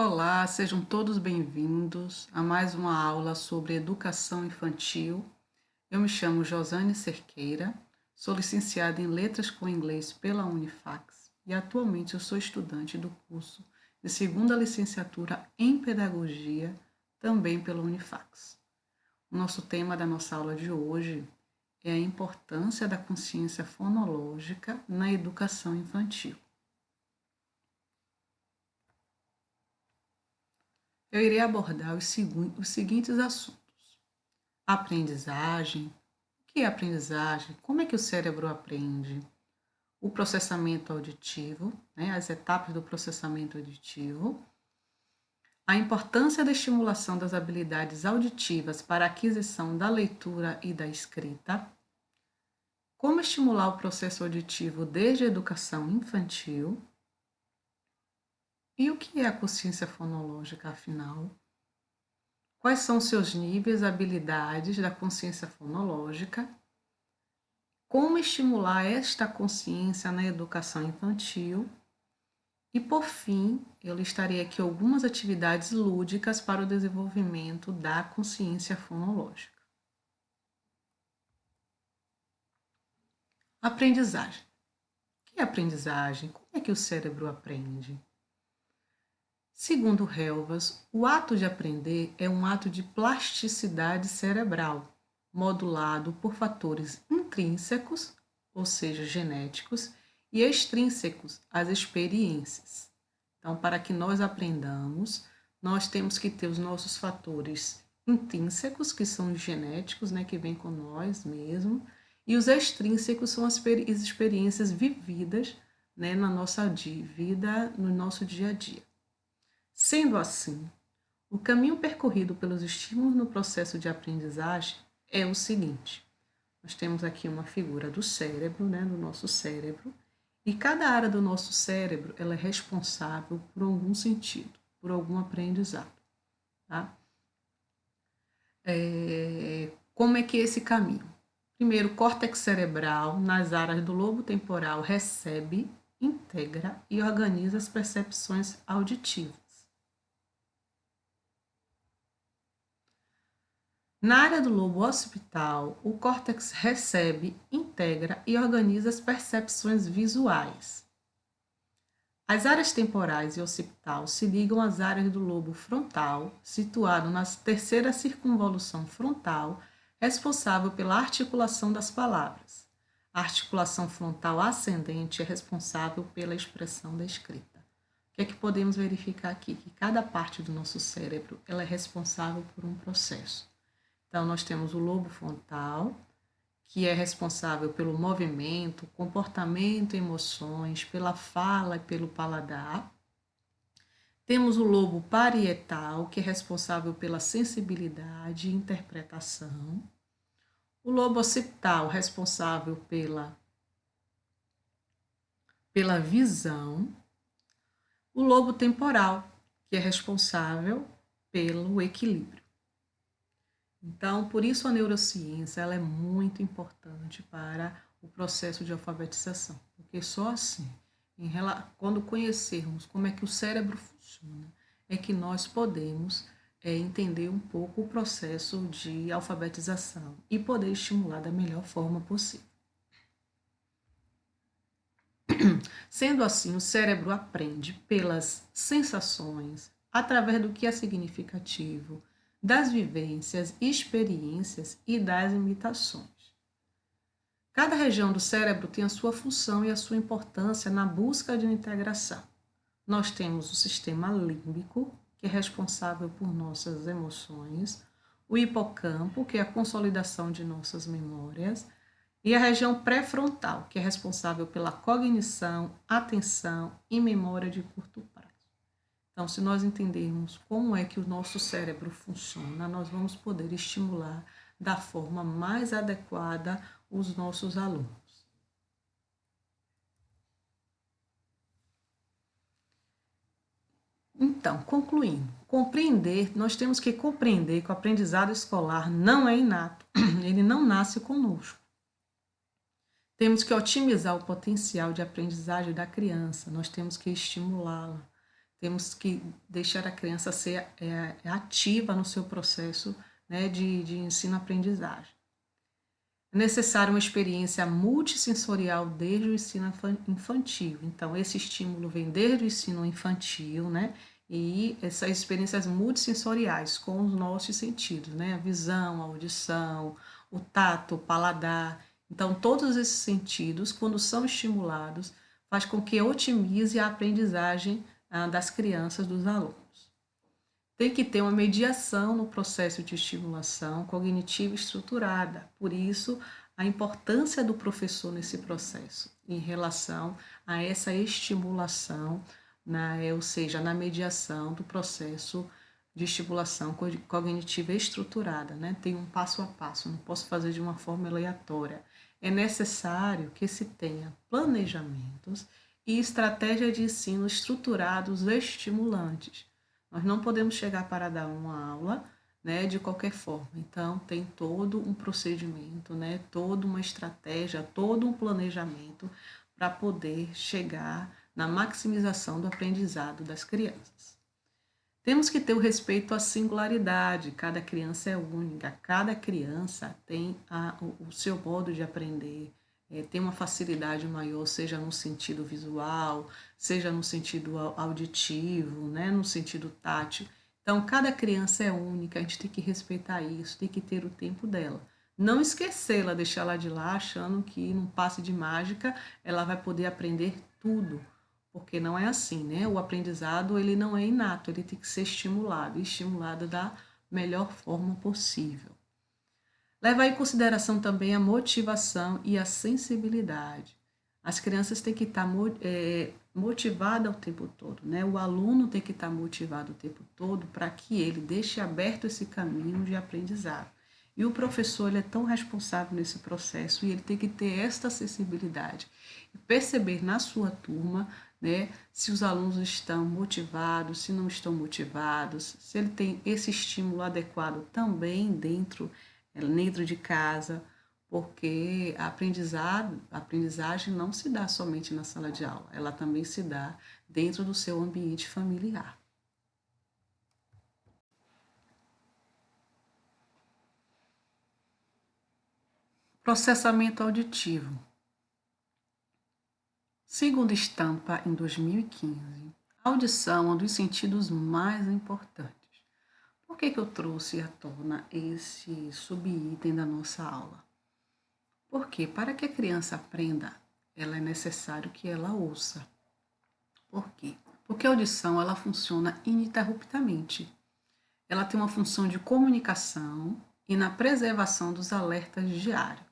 Olá, sejam todos bem-vindos a mais uma aula sobre educação infantil. Eu me chamo Josane Cerqueira, sou licenciada em Letras com Inglês pela Unifax e atualmente eu sou estudante do curso de segunda licenciatura em Pedagogia, também pela Unifax. O nosso tema da nossa aula de hoje é a importância da consciência fonológica na educação infantil. Eu irei abordar os seguintes assuntos. Aprendizagem. O que é aprendizagem? Como é que o cérebro aprende? O processamento auditivo, as etapas do processamento auditivo. A importância da estimulação das habilidades auditivas para a aquisição da leitura e da escrita. Como estimular o processo auditivo desde a educação infantil. E o que é a consciência fonológica, afinal? Quais são seus níveis, habilidades da consciência fonológica? Como estimular esta consciência na educação infantil? E, por fim, eu listarei aqui algumas atividades lúdicas para o desenvolvimento da consciência fonológica. Aprendizagem. O que é aprendizagem? Como é que o cérebro aprende? Segundo Helvas, o ato de aprender é um ato de plasticidade cerebral, modulado por fatores intrínsecos, ou seja, genéticos, e extrínsecos, as experiências. Então, para que nós aprendamos, nós temos que ter os nossos fatores intrínsecos, que são os genéticos, que vêm com nós mesmo, e os extrínsecos são as experiências vividas, na nossa vida, no nosso dia a dia. Sendo assim, o caminho percorrido pelos estímulos no processo de aprendizagem é o seguinte. Nós temos aqui uma figura do cérebro, do nosso cérebro, e cada área do nosso cérebro ela é responsável por algum sentido, por algum aprendizado. Tá? Como é que é esse caminho? Primeiro, o córtex cerebral, nas áreas do lobo temporal, recebe, integra e organiza as percepções auditivas. Na área do lobo occipital, o córtex recebe, integra e organiza as percepções visuais. As áreas temporais e occipital se ligam às áreas do lobo frontal, situado na terceira circunvolução frontal, responsável pela articulação das palavras. A articulação frontal ascendente é responsável pela expressão da escrita. O que é que podemos verificar aqui? Que cada parte do nosso cérebro ela é responsável por um processo. Então, nós temos o lobo frontal, que é responsável pelo movimento, comportamento, emoções, pela fala e pelo paladar. Temos o lobo parietal, que é responsável pela sensibilidade e interpretação. O lobo occipital, responsável pela visão. O lobo temporal, que é responsável pelo equilíbrio. Então, por isso a neurociência ela é muito importante para o processo de alfabetização, porque só assim, quando conhecermos como é que o cérebro funciona, é que nós podemos entender um pouco o processo de alfabetização e poder estimular da melhor forma possível. Sendo assim, o cérebro aprende pelas sensações, através do que é significativo, das vivências, experiências e das imitações. Cada região do cérebro tem a sua função e a sua importância na busca de uma integração. Nós temos o sistema límbico, que é responsável por nossas emoções, o hipocampo, que é a consolidação de nossas memórias, e a região pré-frontal, que é responsável pela cognição, atenção e memória de curto prazo. Então, se nós entendermos como é que o nosso cérebro funciona, nós vamos poder estimular da forma mais adequada os nossos alunos. Então, concluindo, nós temos que compreender que o aprendizado escolar não é inato, ele não nasce conosco. Temos que otimizar o potencial de aprendizagem da criança, nós temos que estimulá-la. temos que deixar a criança ser ativa no seu processo, né, de ensino-aprendizagem. É necessária uma experiência multissensorial desde o ensino infantil. Então, esse estímulo vem desde o ensino infantil, né? E essas experiências multissensoriais com os nossos sentidos, né? A visão, a audição, o tato, o paladar. Então, todos esses sentidos, quando são estimulados, faz com que otimize a aprendizagem das crianças, dos alunos. Tem que ter uma mediação no processo de estimulação cognitiva estruturada. Por isso, a importância do professor nesse processo, em relação a essa estimulação, ou seja, na mediação do processo de estimulação cognitiva estruturada. Né? Tem um passo a passo, não posso fazer de uma forma aleatória. É necessário que se tenha planejamentos e estratégias de ensino estruturados estimulantes. Nós não podemos chegar para dar uma aula, né, de qualquer forma. Então, tem todo um procedimento, né, toda uma estratégia, todo um planejamento para poder chegar na maximização do aprendizado das crianças. Temos que ter o respeito à singularidade, cada criança é única, cada criança tem o seu modo de aprender, tem uma facilidade maior, seja no sentido visual, seja no sentido auditivo, né, no sentido tátil. Então, cada criança é única, a gente tem que respeitar isso, tem que ter o tempo dela. Não esquecê-la, deixá-la de lá achando que num passe de mágica ela vai poder aprender tudo, porque não é assim, né? O aprendizado ele não é inato, ele tem que ser estimulado, e estimulado da melhor forma possível. Levar em consideração também a motivação e a sensibilidade. As crianças têm que estar motivadas o tempo todo, né? O aluno tem que estar motivado o tempo todo para que ele deixe aberto esse caminho de aprendizado. E o professor ele é tão responsável nesse processo e ele tem que ter esta sensibilidade e perceber na sua turma, né, se os alunos estão motivados, se não estão motivados, se ele tem esse estímulo adequado também dentro de casa, porque a aprendizagem não se dá somente na sala de aula, ela também se dá dentro do seu ambiente familiar. Processamento auditivo. Segundo Stampa, em 2015, a audição é um dos sentidos mais importantes. Por que eu trouxe à tona esse subitem da nossa aula? Porque para que a criança aprenda, ela é necessário que ela ouça. Por quê? Porque a audição ela funciona ininterruptamente. Ela tem uma função de comunicação e na preservação dos alertas diários.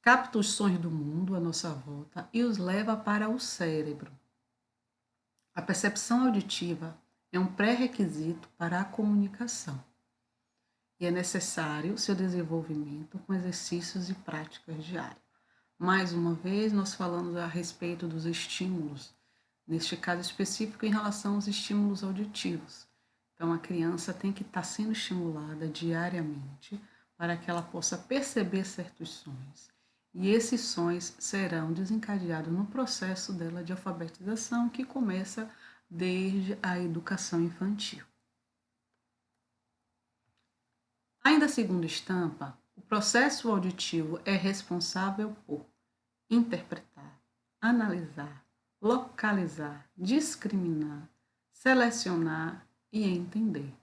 Capta os sons do mundo à nossa volta e os leva para o cérebro. A percepção auditiva é um pré-requisito para a comunicação e é necessário seu desenvolvimento com exercícios e práticas diárias. Mais uma vez, nós falamos a respeito dos estímulos, neste caso específico em relação aos estímulos auditivos. Então, a criança tem que estar sendo estimulada diariamente para que ela possa perceber certos sons. E esses sons serão desencadeados no processo dela de alfabetização, que começa desde a educação infantil. Ainda segundo Stampa, o processo auditivo é responsável por interpretar, analisar, localizar, discriminar, selecionar e entender.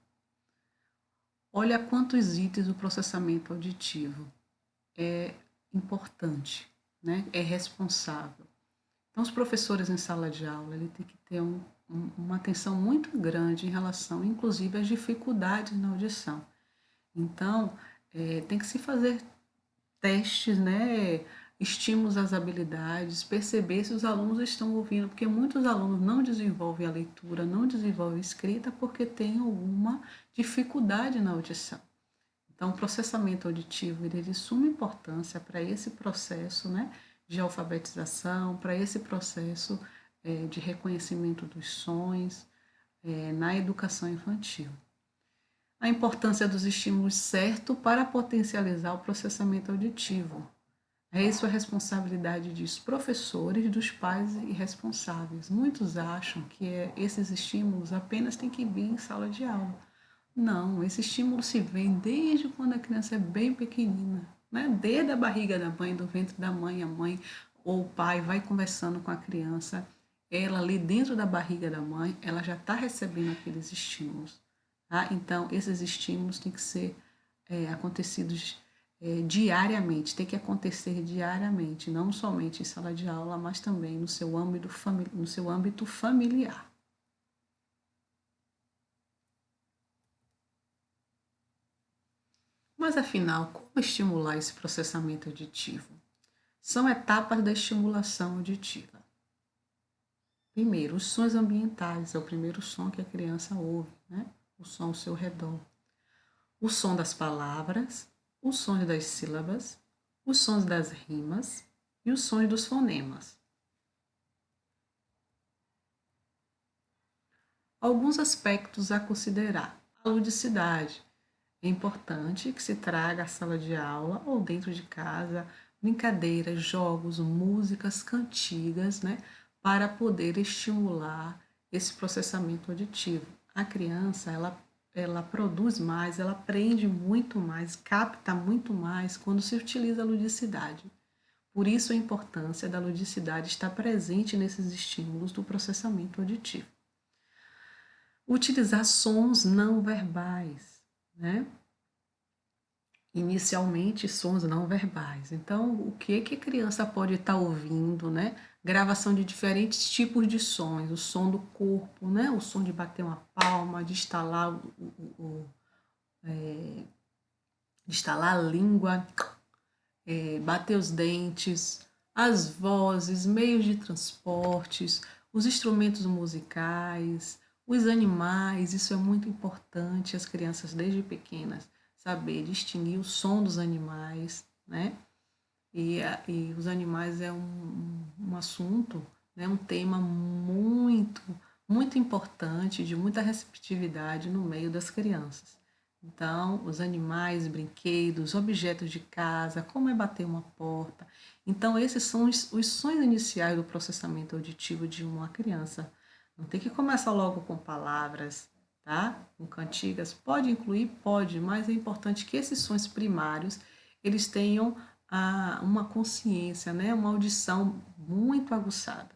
Olha quantos itens o processamento auditivo é importante, né? É responsável. Então, os professores em sala de aula ele tem que ter uma atenção muito grande em relação, inclusive, às dificuldades na audição. Então, tem que se fazer testes, né? Estímulos às habilidades, perceber se os alunos estão ouvindo, porque muitos alunos não desenvolvem a leitura, não desenvolvem a escrita porque tem alguma dificuldade na audição. Então, o processamento auditivo ele é de suma importância para esse processo, né, de alfabetização, para esse processo de reconhecimento dos sons na educação infantil. A importância dos estímulos certos para potencializar o processamento auditivo. Isso é responsabilidade dos professores, dos pais e responsáveis. Muitos acham que esses estímulos apenas têm que vir em sala de aula. Não, esse estímulo se vem desde quando a criança é bem pequenina, né? Desde a barriga da mãe, do ventre da mãe, a mãe ou o pai vai conversando com a criança, ela ali dentro da barriga da mãe, ela já está recebendo aqueles estímulos, tá? Então, esses estímulos têm que ser acontecidos diariamente, tem que acontecer diariamente, não somente em sala de aula, mas também no seu âmbito familiar. Mas afinal, como estimular esse processamento auditivo? São etapas da estimulação auditiva. Primeiro, os sons ambientais, é o primeiro som que a criança ouve, né? O som ao seu redor. O som das palavras, os sons das sílabas, os sons das rimas e os sons dos fonemas. Alguns aspectos a considerar. A ludicidade. É importante que se traga à sala de aula ou dentro de casa brincadeiras, jogos, músicas, cantigas, né, para poder estimular esse processamento auditivo. A criança, ela produz mais, ela aprende muito mais, capta muito mais quando se utiliza a ludicidade. Por isso a importância da ludicidade estar presente nesses estímulos do processamento auditivo. Utilizar sons não verbais, né? Inicialmente sons não verbais. Então, o que que a criança pode estar ouvindo, né? Gravação de diferentes tipos de sons, o som do corpo, né? O som de bater uma palma, de estalar, de estalar a língua, bater os dentes, as vozes, meios de transportes, os instrumentos musicais, os animais, isso é muito importante, as crianças desde pequenas saber distinguir o som dos animais, né? E os animais é um assunto, né? Um tema muito importante, de muita receptividade no meio das crianças. Então, os animais, brinquedos, objetos de casa, como é bater uma porta. Então, esses são os sons iniciais do processamento auditivo de uma criança. Não tem que começar logo com palavras, tá? Com cantigas. Pode incluir? Pode, mas é importante que esses sons primários, eles tenham uma consciência, né? Uma audição muito aguçada.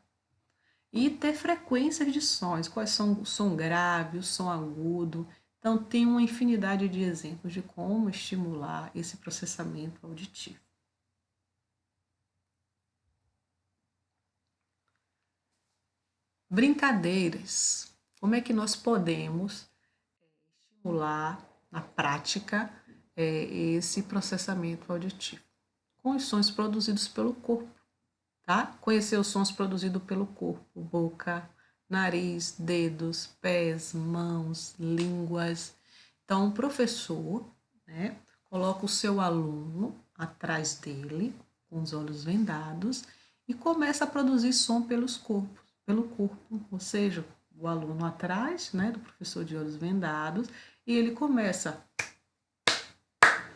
E ter frequências de sons, quais são o som grave, o som agudo. Então, tem uma infinidade de exemplos de como estimular esse processamento auditivo. Brincadeiras. Como é que nós podemos estimular na prática esse processamento auditivo? Com os sons produzidos pelo corpo, tá? Conhecer os sons produzidos pelo corpo, boca, nariz, dedos, pés, mãos, línguas. Então, o professor, né, coloca o seu aluno atrás dele, com os olhos vendados, e começa a produzir som pelo corpo, ou seja, o aluno atrás, né, do professor de olhos vendados, e ele começa.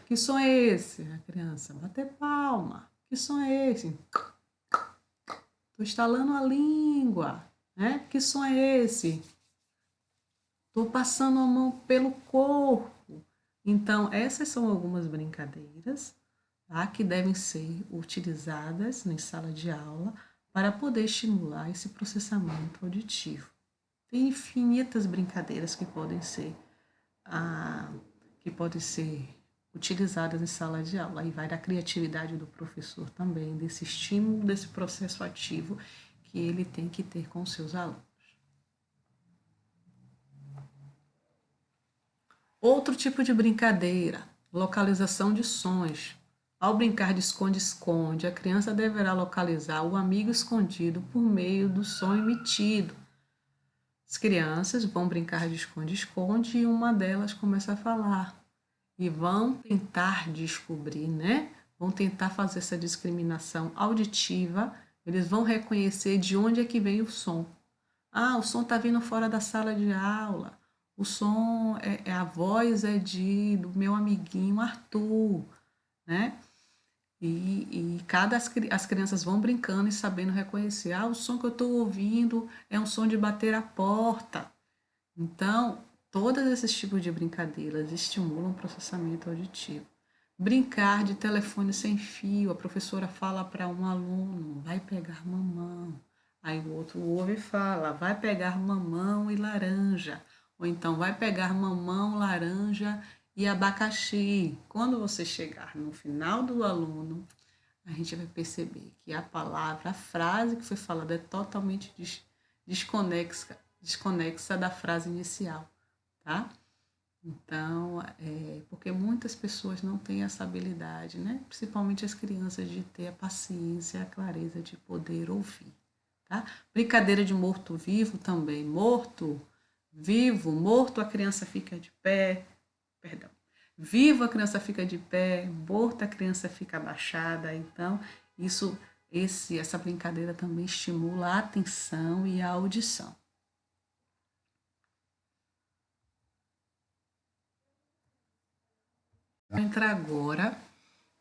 Que som é esse? A criança, bater palma. Que som é esse? Estou estalando a língua, né? Que som é esse? Estou passando a mão pelo corpo. Então, essas são algumas brincadeiras, tá? Que devem ser utilizadas em sala de aula para poder estimular esse processamento auditivo. Tem infinitas brincadeiras que podem ser utilizadas em sala de aula. Aí vai da criatividade do professor também, desse estímulo, desse processo ativo que ele tem que ter com seus alunos. Outro tipo de brincadeira, localização de sons. Ao brincar de esconde-esconde, a criança deverá localizar o amigo escondido por meio do som emitido. As crianças vão brincar de esconde-esconde e uma delas começa a falar. E vão tentar descobrir, né? Vão tentar fazer essa discriminação auditiva. Eles vão reconhecer de onde é que vem o som. Ah, o som está vindo fora da sala de aula. O som, a voz é do meu amiguinho Arthur, né? E as crianças vão brincando e sabendo reconhecer. Ah, o som que eu estou ouvindo é um som de bater a porta. Então, todos esses tipos de brincadeiras estimulam o processamento auditivo. Brincar de telefone sem fio, a professora fala para um aluno, vai pegar mamão. Aí o outro ouve e fala, vai pegar mamão e laranja. Ou então, vai pegar mamão, laranja e abacaxi. Quando você chegar no final do aluno, a gente vai perceber que a palavra, a frase que foi falada é totalmente desconexa da frase inicial, tá? Então, porque muitas pessoas não têm essa habilidade, né? Principalmente as crianças, de ter a paciência, a clareza de poder ouvir, tá? Brincadeira de morto-vivo também. Morto, vivo, morto a criança fica de pé, perdão. Vivo a criança fica de pé, morto a criança fica abaixada. Então, essa brincadeira também estimula a atenção e a audição. Vou entrar agora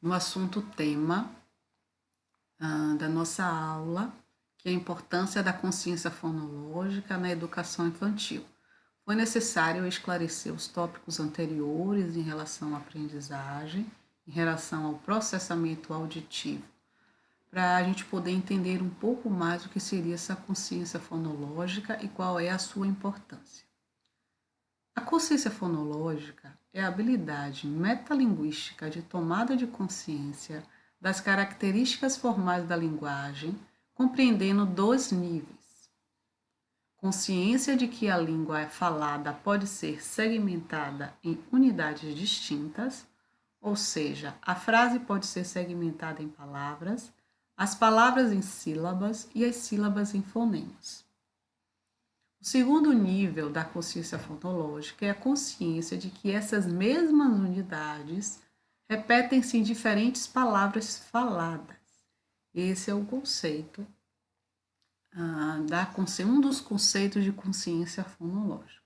no assunto tema da nossa aula, que é a importância da consciência fonológica na educação infantil. Foi necessário esclarecer os tópicos anteriores em relação à aprendizagem, em relação ao processamento auditivo, para a gente poder entender um pouco mais o que seria essa consciência fonológica e qual é a sua importância. A consciência fonológica é a habilidade metalinguística de tomada de consciência das características formais da linguagem, compreendendo dois níveis: consciência de que a língua falada pode ser segmentada em unidades distintas, ou seja, a frase pode ser segmentada em palavras, as palavras em sílabas e as sílabas em fonemas. O segundo nível da consciência fonológica é a consciência de que essas mesmas unidades repetem-se em diferentes palavras faladas. Esse é o conceito, um dos conceitos de consciência fonológica.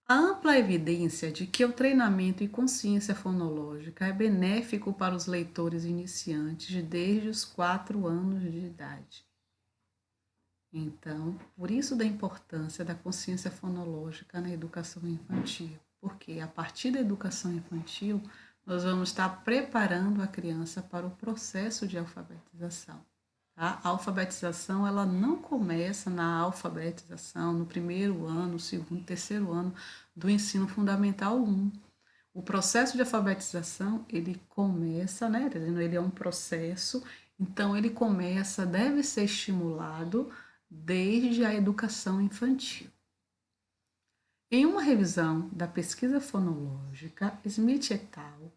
A ampla evidência de que o treinamento em consciência fonológica é benéfico para os leitores iniciantes desde os 4 anos de idade. Então, por isso da importância da consciência fonológica na educação infantil, porque a partir da educação infantil, nós vamos estar preparando a criança para o processo de alfabetização. Tá? A alfabetização, ela não começa na alfabetização, no primeiro ano, segundo, terceiro ano do ensino fundamental 1. O processo de alfabetização, ele começa, né? Ele é um processo, então ele começa, deve ser estimulado desde a educação infantil. Em uma revisão da pesquisa fonológica, Smith et al.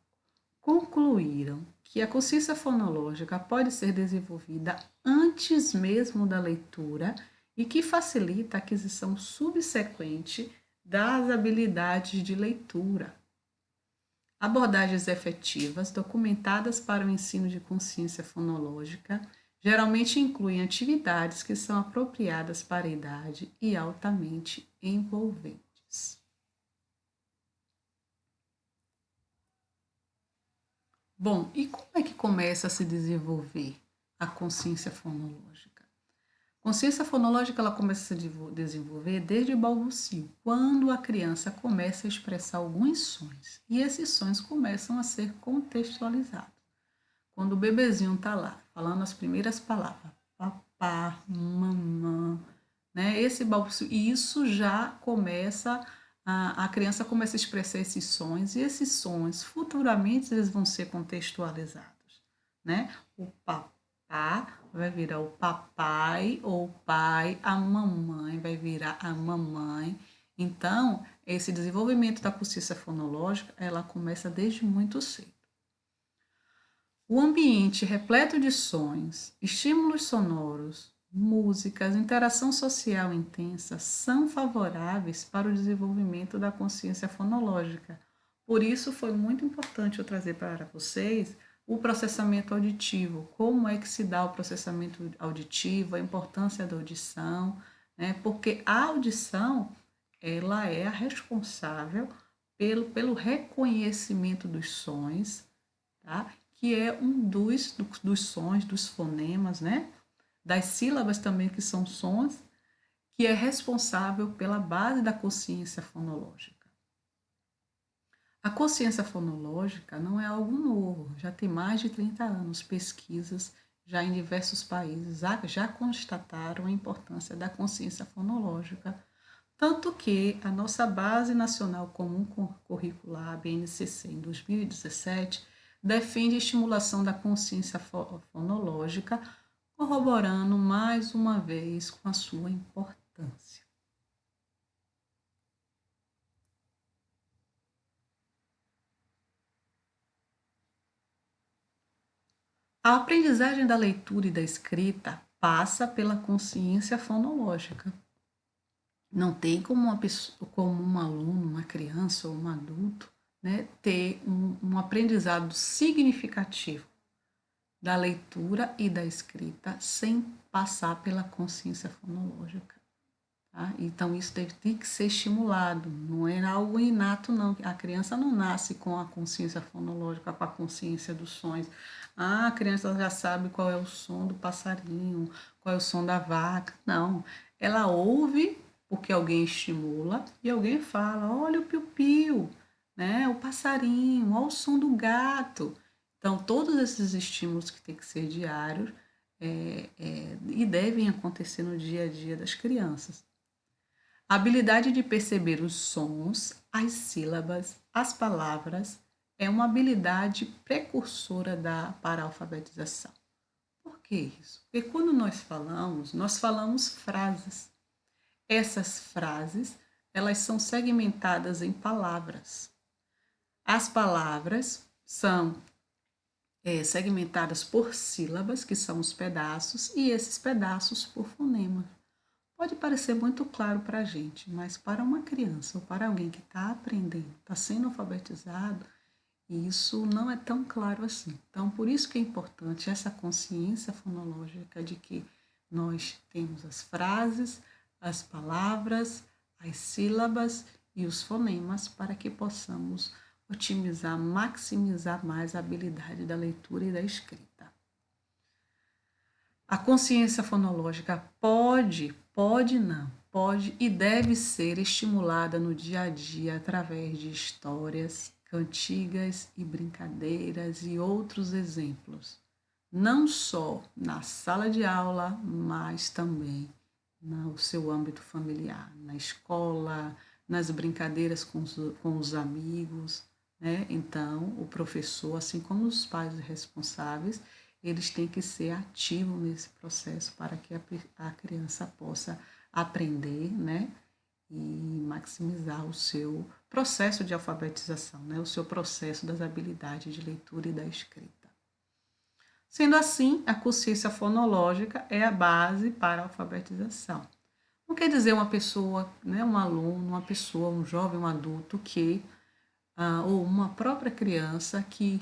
Concluíram que a consciência fonológica pode ser desenvolvida antes mesmo da leitura e que facilita a aquisição subsequente das habilidades de leitura. Abordagens efetivas documentadas para o ensino de consciência fonológica geralmente incluem atividades que são apropriadas para a idade e altamente envolventes. Bom, e como é que começa a se desenvolver a consciência fonológica? A consciência fonológica, ela começa a se desenvolver desde o balbucio, quando a criança começa a expressar alguns sons, e esses sons começam a ser contextualizados. Quando o bebezinho está lá, falando as primeiras palavras, papá, mamã, né? Esse balbucio, e isso já começa, a criança começa a expressar esses sons, e esses sons, futuramente, eles vão ser contextualizados, né? O papá vai virar o papai, ou o pai, a mamãe vai virar a mamãe. Então, esse desenvolvimento da consciência fonológica, ela começa desde muito cedo. O ambiente repleto de sons, estímulos sonoros, músicas, interação social intensa são favoráveis para o desenvolvimento da consciência fonológica. Por isso foi muito importante eu trazer para vocês o processamento auditivo, como é que se dá o processamento auditivo, a importância da audição, né? Porque a audição, ela é a responsável pelo reconhecimento dos sons, tá? Que é um dos sons, dos fonemas, né? Das sílabas também, que são sons, que é responsável pela base da consciência fonológica. A consciência fonológica não é algo novo, já tem mais de 30 anos. Pesquisas já em diversos países já constataram a importância da consciência fonológica, tanto que a nossa Base Nacional Comum Curricular, a BNCC, em 2017, defende a estimulação da consciência fonológica, corroborando mais uma vez com a sua importância. A aprendizagem da leitura e da escrita passa pela consciência fonológica. Não tem como uma pessoa, como um aluno, uma criança ou um adulto, né, ter um aprendizado significativo da leitura e da escrita sem passar pela consciência fonológica. Tá? Então, isso tem que ser estimulado, não é algo inato, não. A criança não nasce com a consciência fonológica, com a consciência dos sons. Ah, a criança já sabe qual é o som do passarinho, qual é o som da vaca. Não, ela ouve porque alguém estimula e alguém fala, olha o piu-piu, né? O passarinho, olha o som do gato. Então, todos esses estímulos que têm que ser diários e devem acontecer no dia a dia das crianças. A habilidade de perceber os sons, as sílabas, as palavras é uma habilidade precursora para a alfabetização. Por que isso? Porque quando nós falamos frases. Essas frases, elas são segmentadas em palavras. As palavras são segmentadas por sílabas, que são os pedaços, e esses pedaços por fonemas. Pode parecer muito claro para a gente, mas para uma criança ou para alguém que está aprendendo, está sendo alfabetizado, isso não é tão claro assim. Então, por isso que é importante essa consciência fonológica de que nós temos as frases, as palavras, as sílabas e os fonemas para que possamos otimizar, maximizar mais a habilidade da leitura e da escrita. A consciência fonológica pode e deve ser estimulada no dia a dia através de histórias, cantigas e brincadeiras e outros exemplos. Não só na sala de aula, mas também no seu âmbito familiar, na escola, nas brincadeiras com os amigos, né? Então, o professor, assim como os pais responsáveis, eles têm que ser ativos nesse processo para que a criança possa aprender, né? E maximizar o seu processo de alfabetização, né? O seu processo das habilidades de leitura e da escrita. Sendo assim, a consciência fonológica é a base para a alfabetização. Não quer dizer uma pessoa, né, um aluno, uma pessoa, um jovem, um adulto ou uma própria criança que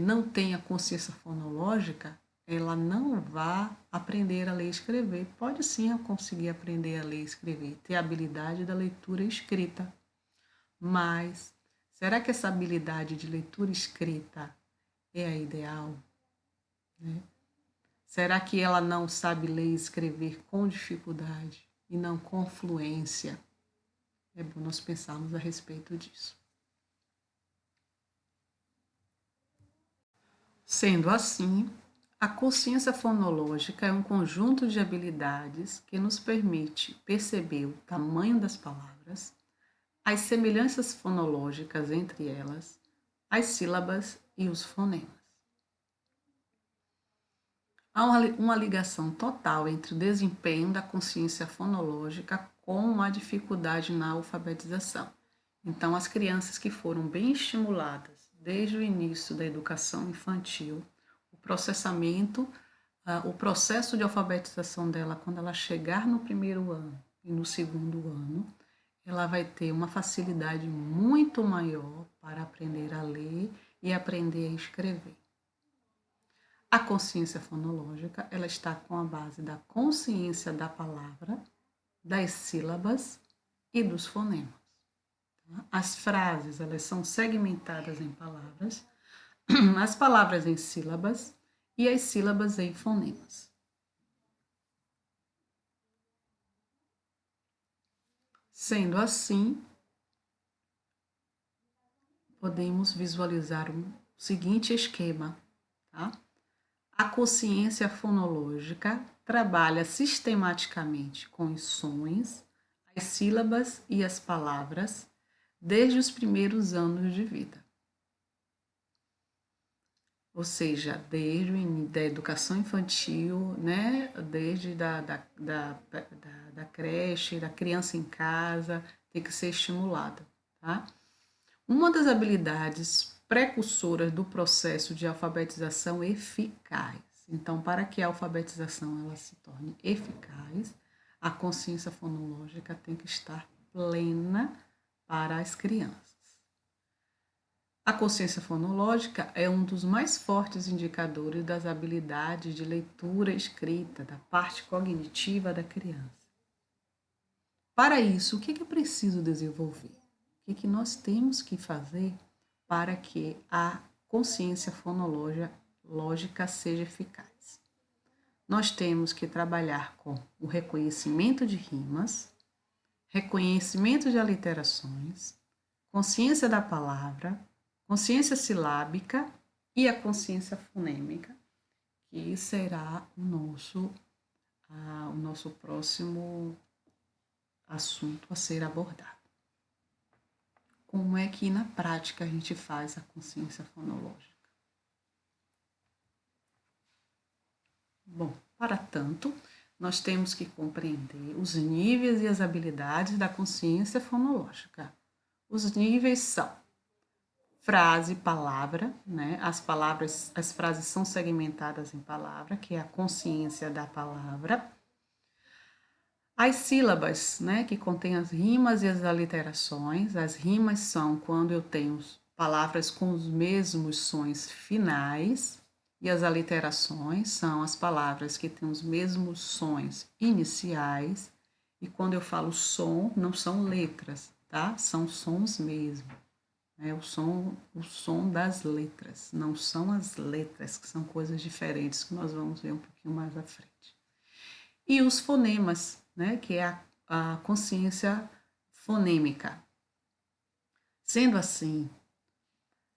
não tenha consciência fonológica, ela não vai aprender a ler e escrever. Pode sim conseguir aprender a ler e escrever, ter a habilidade da leitura e escrita. Mas será que essa habilidade de leitura e escrita é a ideal? Né? Será que ela não sabe ler e escrever com dificuldade e não com fluência? É bom nós pensarmos a respeito disso. Sendo assim, a consciência fonológica é um conjunto de habilidades que nos permite perceber o tamanho das palavras, as semelhanças fonológicas entre elas, as sílabas e os fonemas. Há uma ligação total entre o desempenho da consciência fonológica com a dificuldade na alfabetização. Então, as crianças que foram bem estimuladas desde o início da educação infantil, o processo de alfabetização dela, quando ela chegar no primeiro ano e no segundo ano, ela vai ter uma facilidade muito maior para aprender a ler e aprender a escrever. A consciência fonológica, ela está com a base da consciência da palavra, das sílabas e dos fonemas. As frases, elas são segmentadas em palavras, as palavras em sílabas e as sílabas em fonemas. Sendo assim, podemos visualizar o seguinte esquema, tá? A consciência fonológica trabalha sistematicamente com os sons, as sílabas e as palavras desde os primeiros anos de vida. Ou seja, desde da educação infantil, né? Desde da creche, da criança em casa, tem que ser estimulada, tá? Uma das habilidades precursoras do processo de alfabetização eficaz. Então, para que a alfabetização ela se torne eficaz, a consciência fonológica tem que estar plena para as crianças. A consciência fonológica é um dos mais fortes indicadores das habilidades de leitura e escrita, da parte cognitiva da criança. Para isso, o que é preciso desenvolver? O que nós temos que fazer para que a consciência fonológica seja eficaz? Nós temos que trabalhar com o reconhecimento de rimas, reconhecimento de aliterações, consciência da palavra, consciência silábica e a consciência fonêmica, que será o nosso próximo assunto a ser abordado. Como é que na prática a gente faz a consciência fonológica? Bom, para tanto, nós temos que compreender os níveis e as habilidades da consciência fonológica. Os níveis são frase, palavra, né? As frases são segmentadas em palavra, que é a consciência da palavra. As sílabas, né, que contém as rimas e as aliterações. As rimas são quando eu tenho palavras com os mesmos sons finais, e as aliterações são as palavras que têm os mesmos sons iniciais. E quando eu falo som, não são letras, tá? São sons mesmo. É o som das letras, não são as letras, que são coisas diferentes que nós vamos ver um pouquinho mais à frente. E os fonemas, né, que é a consciência fonêmica. Sendo assim,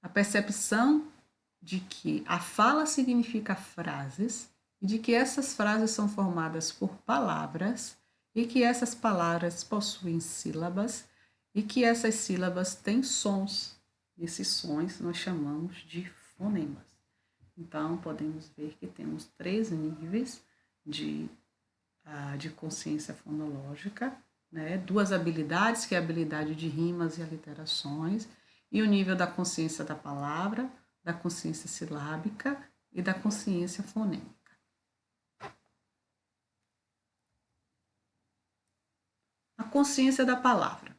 a percepção de que a fala significa frases e de que essas frases são formadas por palavras e que essas palavras possuem sílabas e que essas sílabas têm sons. Esses sons nós chamamos de fonemas. Então, podemos ver que temos 3 níveis de consciência fonológica, né? 2 habilidades, que é a habilidade de rimas e aliterações, e o nível da consciência da palavra, da consciência silábica e da consciência fonêmica. A consciência da palavra.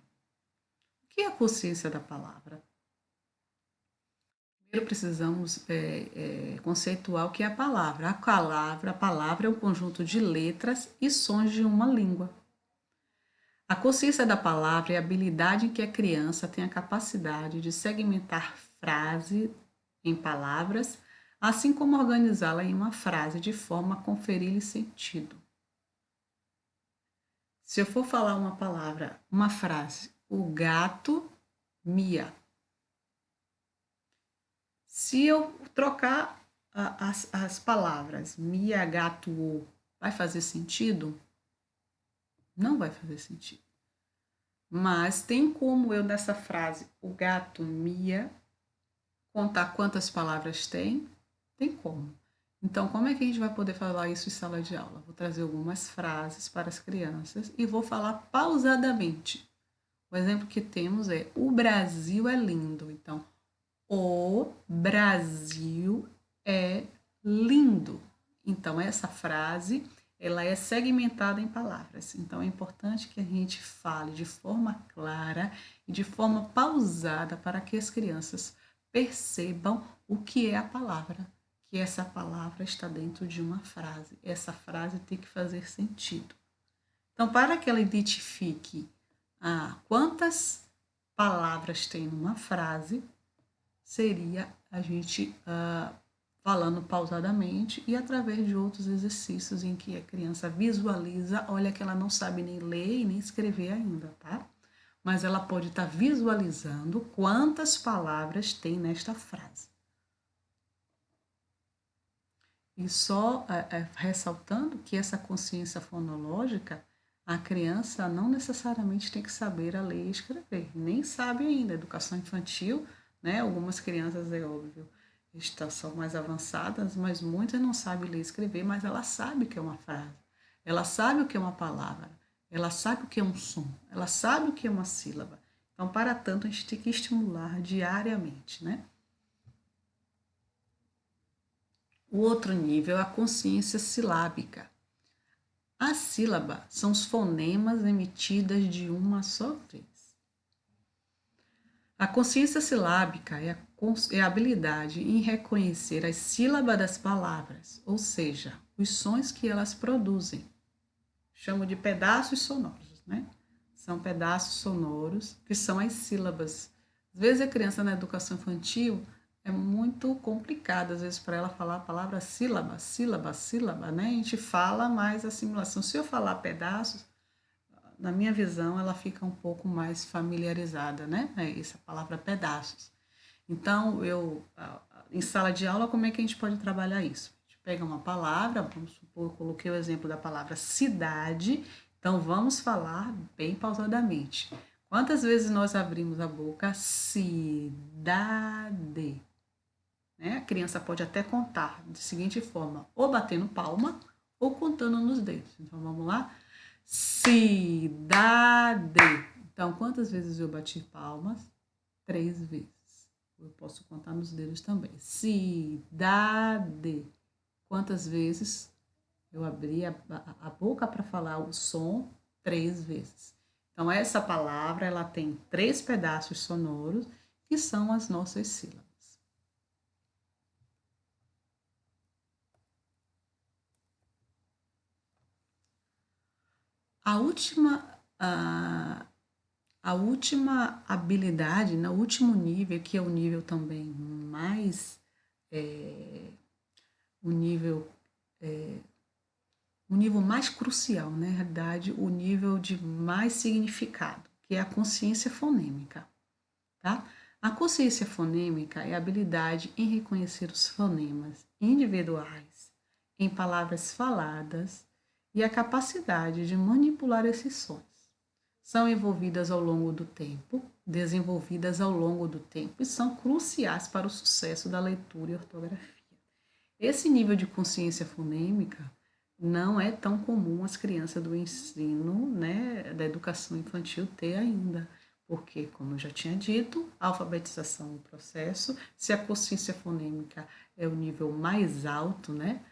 O que é a consciência da palavra? Primeiro precisamos conceituar o que é a palavra. A palavra é um conjunto de letras e sons de uma língua. A consciência da palavra é a habilidade em que a criança tem a capacidade de segmentar frase em palavras, assim como organizá-la em uma frase de forma a conferir-lhe sentido. Se eu for falar uma palavra, uma frase, o gato mia. Se eu trocar as palavras mia, gato, o, vai fazer sentido? Não vai fazer sentido. Mas tem como eu, nessa frase, o gato mia, contar quantas palavras tem? Tem como. Então, como é que a gente vai poder falar isso em sala de aula? Vou trazer algumas frases para as crianças e vou falar pausadamente. O exemplo que temos é: o Brasil é lindo. Então, o Brasil é lindo. Então, essa frase, ela é segmentada em palavras. Então, é importante que a gente fale de forma clara e de forma pausada para que as crianças percebam o que é a palavra, que essa palavra está dentro de uma frase. Essa frase tem que fazer sentido. Então, para que ela identifique quantas palavras tem numa frase, seria a gente falando pausadamente e através de outros exercícios em que a criança visualiza, olha que ela não sabe nem ler e nem escrever ainda, tá? Mas ela pode estar visualizando quantas palavras tem nesta frase. E só ressaltando que essa consciência fonológica, a criança não necessariamente tem que saber a ler e escrever, nem sabe ainda. Educação infantil, né? Algumas crianças, é óbvio, são mais avançadas, mas muitas não sabem ler e escrever, mas ela sabe o que é uma frase, ela sabe o que é uma palavra, ela sabe o que é um som, ela sabe o que é uma sílaba. Então, para tanto, a gente tem que estimular diariamente, né? O outro nível é a consciência silábica. A sílaba são os fonemas emitidos de uma só vez. A consciência silábica é a habilidade em reconhecer as sílabas das palavras, ou seja, os sons que elas produzem. Chamo de pedaços sonoros, né? São pedaços sonoros que são as sílabas. Às vezes a criança na educação infantil é muito complicado, às vezes, para ela falar a palavra sílaba, sílaba, sílaba, né? A gente fala mais assimilação. Se eu falar pedaços, na minha visão, ela fica um pouco mais familiarizada, né? Essa palavra pedaços. Então, em sala de aula, como é que a gente pode trabalhar isso? A gente pega uma palavra, vamos supor, eu coloquei o exemplo da palavra cidade, então vamos falar bem pausadamente. Quantas vezes nós abrimos a boca? Cidade. Né? A criança pode até contar da seguinte forma, ou batendo palma, ou contando nos dedos. Então, vamos lá? Cidade. Então, quantas vezes eu bati palmas? 3 vezes. Eu posso contar nos dedos também. Cidade. Quantas vezes eu abri a boca para falar o som? 3 vezes. Então, essa palavra ela tem 3 pedaços sonoros, que são as nossas sílabas. A última, a última habilidade, no último nível, que é o nível também mais, o nível, o nível mais crucial, né? Na realidade, o nível de mais significado, que é a consciência fonêmica, tá? A consciência fonêmica é a habilidade em reconhecer os fonemas individuais em palavras faladas e a capacidade de manipular esses sons. São envolvidas ao longo do tempo, desenvolvidas ao longo do tempo e são cruciais para o sucesso da leitura e ortografia. Esse nível de consciência fonêmica não é tão comum as crianças do ensino, né, da educação infantil ter ainda, porque, como eu já tinha dito, a alfabetização é um processo, se a consciência fonêmica é o nível mais alto, né,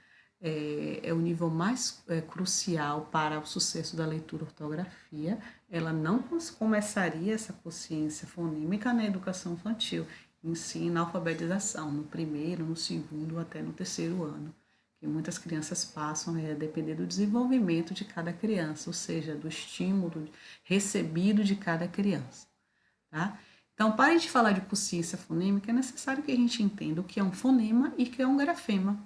é o nível mais crucial para o sucesso da leitura e ortografia, ela não começaria essa consciência fonêmica na educação infantil, em si na alfabetização, no primeiro, no segundo, até no terceiro ano, que muitas crianças passam a depender do desenvolvimento de cada criança, ou seja, do estímulo recebido de cada criança, tá? Então, para a gente falar de consciência fonêmica, é necessário que a gente entenda o que é um fonema e o que é um grafema.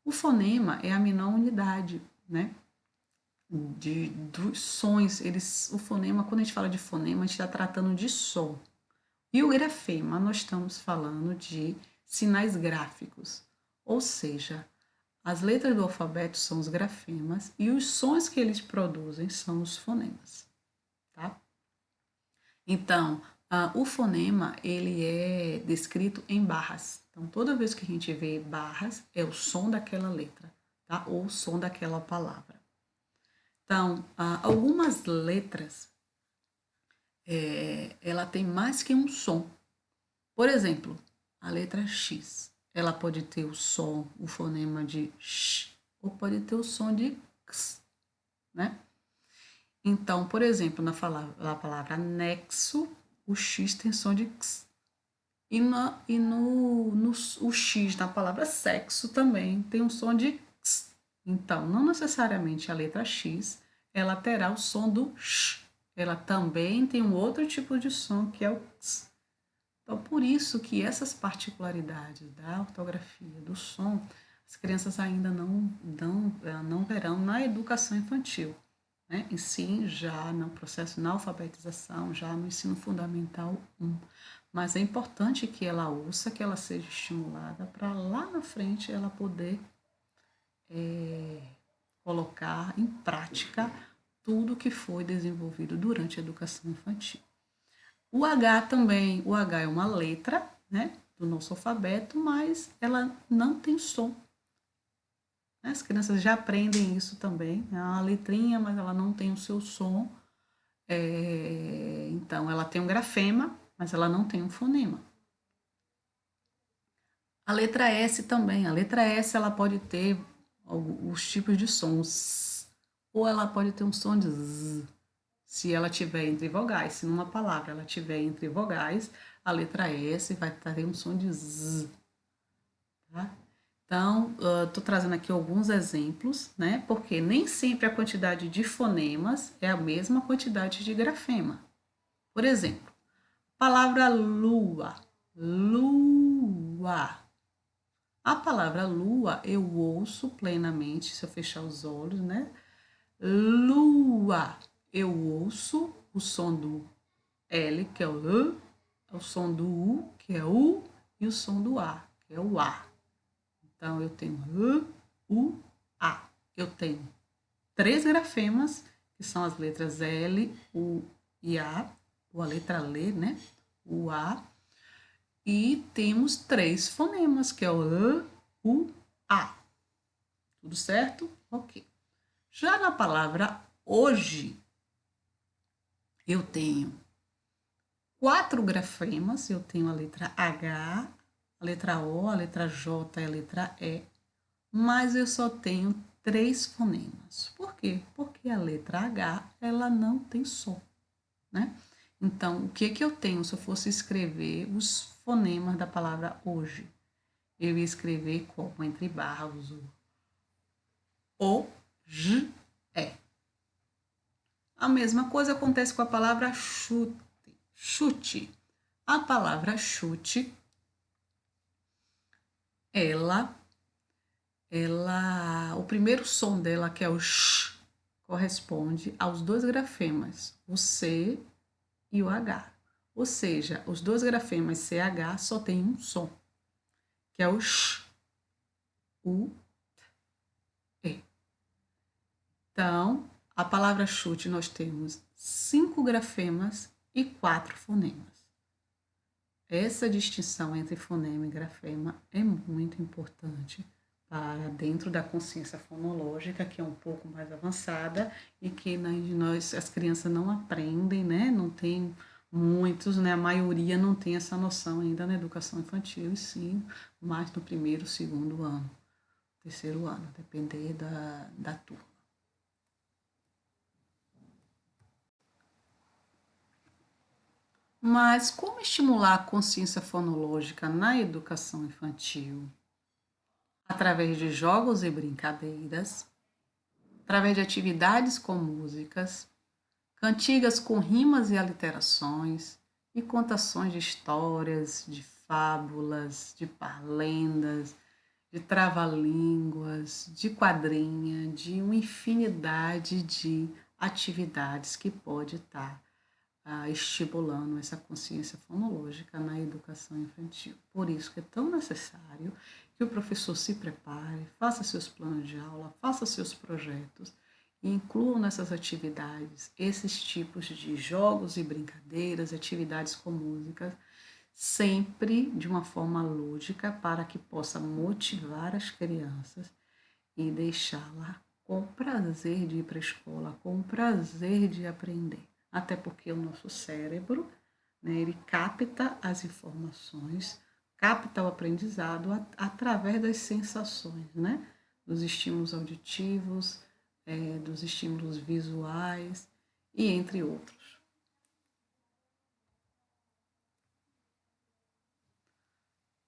O fonema é a menor unidade, né? Dos sons. O fonema, quando a gente fala de fonema, a gente está tratando de som. E o grafema, nós estamos falando de sinais gráficos, ou seja, as letras do alfabeto são os grafemas e os sons que eles produzem são os fonemas, tá? Então, o fonema, ele é descrito em barras. Então, toda vez que a gente vê barras, é o som daquela letra, tá? Ou o som daquela palavra. Então, algumas letras, ela tem mais que um som. Por exemplo, a letra X, ela pode ter o som, o fonema de sh, ou pode ter o som de x, né? Então, por exemplo, na palavra anexo, o X tem som de X. O X na palavra sexo também tem um som de X. Então, não necessariamente a letra X ela terá o som do X ela também tem um outro tipo de som, que é o ts. Então, por isso que essas particularidades da ortografia, do som, as crianças ainda não verão na educação infantil, né? E sim já no processo na alfabetização, já no ensino fundamental 1. Mas é importante que ela ouça, que ela seja estimulada para lá na frente ela poder colocar em prática tudo que foi desenvolvido durante a educação infantil. O H também, o H é uma letra, né, do nosso alfabeto, mas ela não tem som. As crianças já aprendem isso também. É uma letrinha, mas ela não tem o seu som. Então, ela tem um grafema, mas ela não tem um fonema. A letra S também. A letra S ela pode ter os tipos de sons. Ou ela pode ter um som de Z. Se ela tiver entre vogais, se numa palavra ela tiver entre vogais, a letra S vai ter um som de Z. Tá? Então, estou trazendo aqui alguns exemplos, né? Porque nem sempre a quantidade de fonemas é a mesma quantidade de grafema. Por exemplo, palavra lua, lua. A palavra lua eu ouço plenamente, se eu fechar os olhos, né? Lua. Eu ouço o som do L, que é o L, o som do U, que é o U, e o som do A, que é o A. Então, eu tenho L, U, A. Eu tenho 3 grafemas, que são as letras L, U e A, ou a letra L, né? O A. E temos 3 fonemas, que é o L, U, A. Tudo certo? Ok. Já na palavra hoje, eu tenho 4 grafemas. Eu tenho a letra H, a letra O, a letra J e a letra E. Mas eu só tenho 3 fonemas. Por quê? Porque a letra H, ela não tem som, né? Então, o que que eu tenho se eu fosse escrever os fonemas da palavra hoje? Eu ia escrever como entre barras o, j, e. A mesma coisa acontece com a palavra chute. Chute. A palavra chute, o primeiro som dela, que é o sh, corresponde aos 2 grafemas, o C e o H. Ou seja, os 2 grafemas CH só tem um som, que é o sh, U, E. Então, a palavra chute nós temos 5 grafemas e 4 fonemas. Essa distinção entre fonema e grafema é muito importante para dentro da consciência fonológica, que é um pouco mais avançada e que nós as crianças não aprendem, né? Não tem muitos, né? A maioria não tem essa noção ainda na educação infantil, e sim mais no primeiro, segundo ano, terceiro ano, depender da turma. Mas como estimular a consciência fonológica na educação infantil? Através de jogos e brincadeiras, através de atividades com músicas, cantigas com rimas e aliterações, e contações de histórias, de fábulas, de parlendas, de trava-línguas, de quadrinha, de uma infinidade de atividades que pode estar estimulando essa consciência fonológica na educação infantil. Por isso que é tão necessário que o professor se prepare, faça seus planos de aula, faça seus projetos e incluam nessas atividades esses tipos de jogos e brincadeiras, atividades com músicas, sempre de uma forma lúdica para que possa motivar as crianças e deixá-la com prazer de ir para a escola, com prazer de aprender. Até porque o nosso cérebro, né, ele capta as informações, capta o aprendizado através das sensações, né? Dos estímulos auditivos, dos estímulos visuais e entre outros.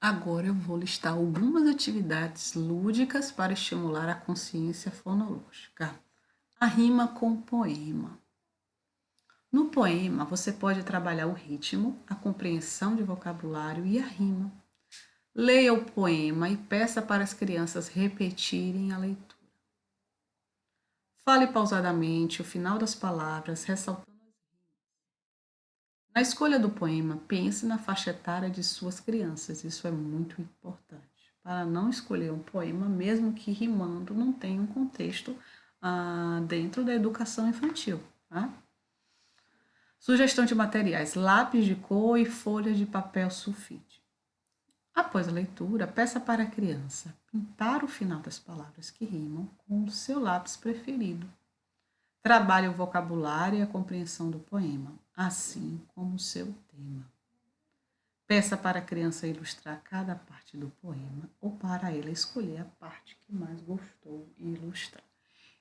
Agora eu vou listar algumas atividades lúdicas para estimular a consciência fonológica. A rima com poema. No poema, você pode trabalhar o ritmo, a compreensão de vocabulário e a rima. Leia o poema e peça para as crianças repetirem a leitura. Fale pausadamente o final das palavras, ressaltando. Na escolha do poema, pense na faixa etária de suas crianças. Isso é muito importante. Para não escolher um poema, mesmo que rimando, não tenha um contexto dentro da educação infantil. Tá? Sugestão de materiais: lápis de cor e folhas de papel sulfite. Após a leitura, peça para a criança pintar o final das palavras que rimam com o seu lápis preferido. Trabalhe o vocabulário e a compreensão do poema, assim como o seu tema. Peça para a criança ilustrar cada parte do poema ou para ela escolher a parte que mais gostou e ilustrar.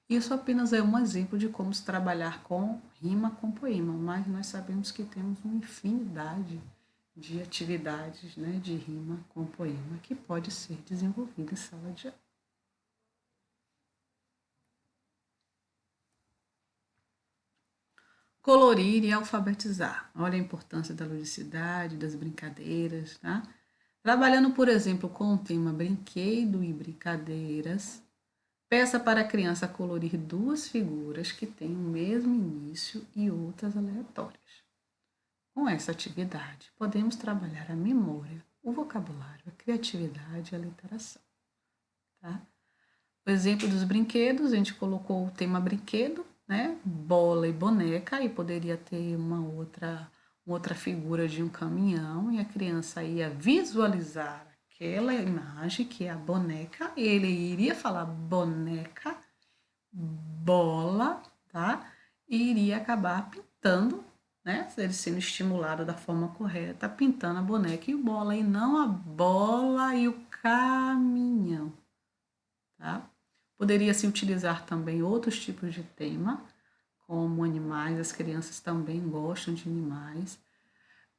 Isso apenas é um exemplo de como se trabalhar com rima com poema, mas nós sabemos que temos uma infinidade de atividades, né, de rima com poema que pode ser desenvolvida em sala de aula. Colorir e alfabetizar. Olha a importância da ludicidade, das brincadeiras, tá? Trabalhando, por exemplo, com o tema brinquedo e brincadeiras, peça para a criança colorir duas figuras que têm o mesmo início e outras aleatórias. Com essa atividade, podemos trabalhar a memória, o vocabulário, a criatividade e a literação. Tá? O exemplo dos brinquedos, a gente colocou o tema brinquedo, né? Bola e boneca, e poderia ter uma outra figura de um caminhão, e a criança ia visualizar aquela imagem que é a boneca, e ele iria falar boneca, bola, tá? E iria acabar pintando, né? Ele sendo estimulado da forma correta, pintando a boneca e o bola, e não a bola e o caminhão, tá? Poderia se utilizar também outros tipos de tema, como animais. As crianças também gostam de animais,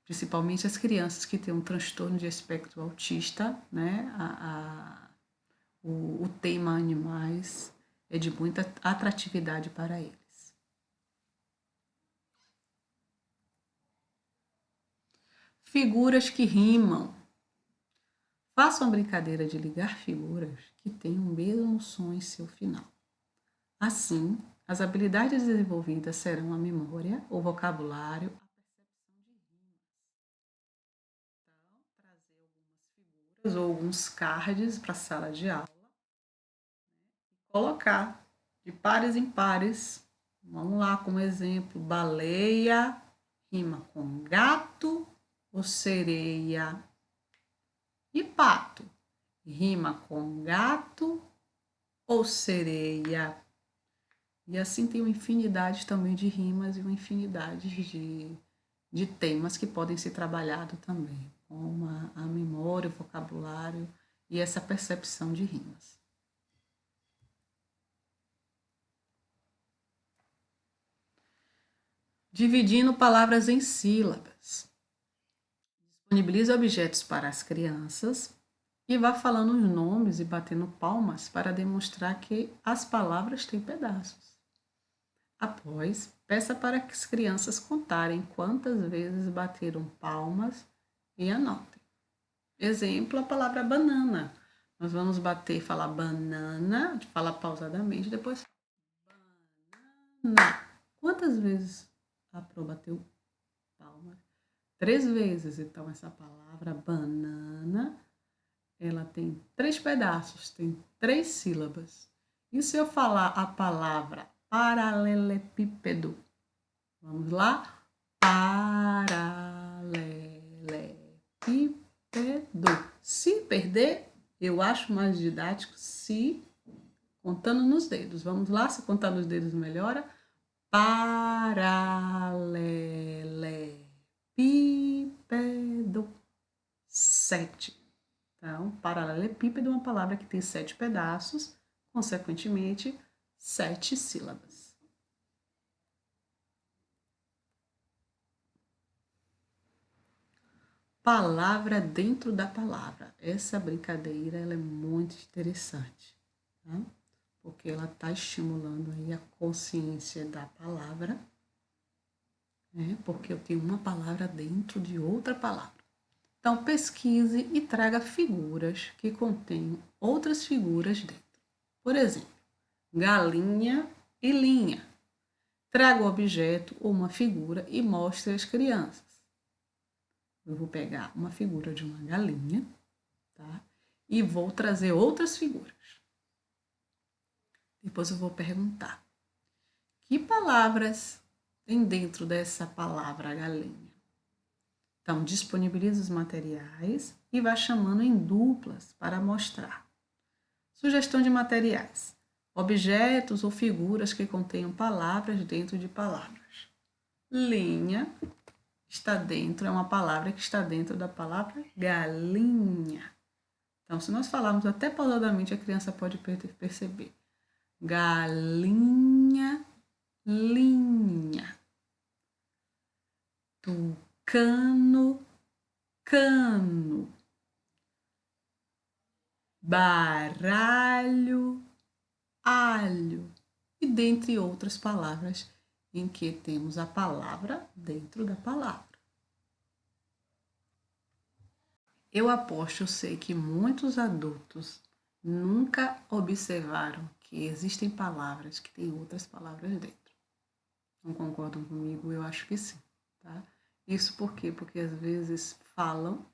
principalmente as crianças que têm um transtorno de espectro autista, né? O tema animais é de muita atratividade para eles. Figuras que rimam. Faça uma brincadeira de ligar figuras que têm o mesmo som em seu final. Assim, as habilidades desenvolvidas serão a memória, o vocabulário, a percepção de rimas. Então, trazer algumas figuras ou alguns cards para a sala de aula e colocar de pares em pares. Vamos lá, como exemplo, baleia rima com gato ou sereia. E pato rima com gato ou sereia. E assim tem uma infinidade também de rimas e uma infinidade de temas que podem ser trabalhados também, como a memória, o vocabulário e essa percepção de rimas. Dividindo palavras em sílabas. Disponibilize objetos para as crianças e vá falando os nomes e batendo palmas para demonstrar que as palavras têm pedaços. Após, peça para que as crianças contarem quantas vezes bateram palmas e anotem. Exemplo, a palavra banana. Nós vamos bater, falar banana, falar pausadamente, depois banana. Quantas vezes a Pro bateu palmas? 3 vezes. Então, essa palavra banana, ela tem 3 pedaços, tem 3 sílabas. E se eu falar a palavra paralelepípedo? Vamos lá? Paralelepípedo. Se perder, eu acho mais didático se contando nos dedos. Vamos lá? Se contar nos dedos melhora. Paralelepípedo. 7. Então, paralelepípedo é uma palavra que tem 7 pedaços, consequentemente, 7 sílabas. Palavra dentro da palavra. Essa brincadeira ela é muito interessante, tá? Porque ela está estimulando aí a consciência da palavra, né? Porque eu tenho uma palavra dentro de outra palavra. Então, pesquise e traga figuras que contêm outras figuras dentro. Por exemplo, galinha e linha. Traga o objeto ou uma figura e mostre às crianças. Eu vou pegar uma figura de uma galinha, tá? E vou trazer outras figuras. Depois eu vou perguntar: que palavras tem dentro dessa palavra galinha? Então, disponibiliza os materiais e vá chamando em duplas para mostrar. Sugestão de materiais: objetos ou figuras que contenham palavras dentro de palavras. Linha está dentro, é uma palavra que está dentro da palavra galinha. Então, se nós falarmos até pausadamente, a criança pode perceber. Galinha, linha. Tucano, cano. Baralho, alho. E dentre outras palavras em que temos a palavra dentro da palavra. Eu aposto, eu sei que muitos adultos nunca observaram que existem palavras que têm outras palavras dentro. Não concordam comigo? Eu acho que sim, tá? Isso por quê? Porque às vezes falam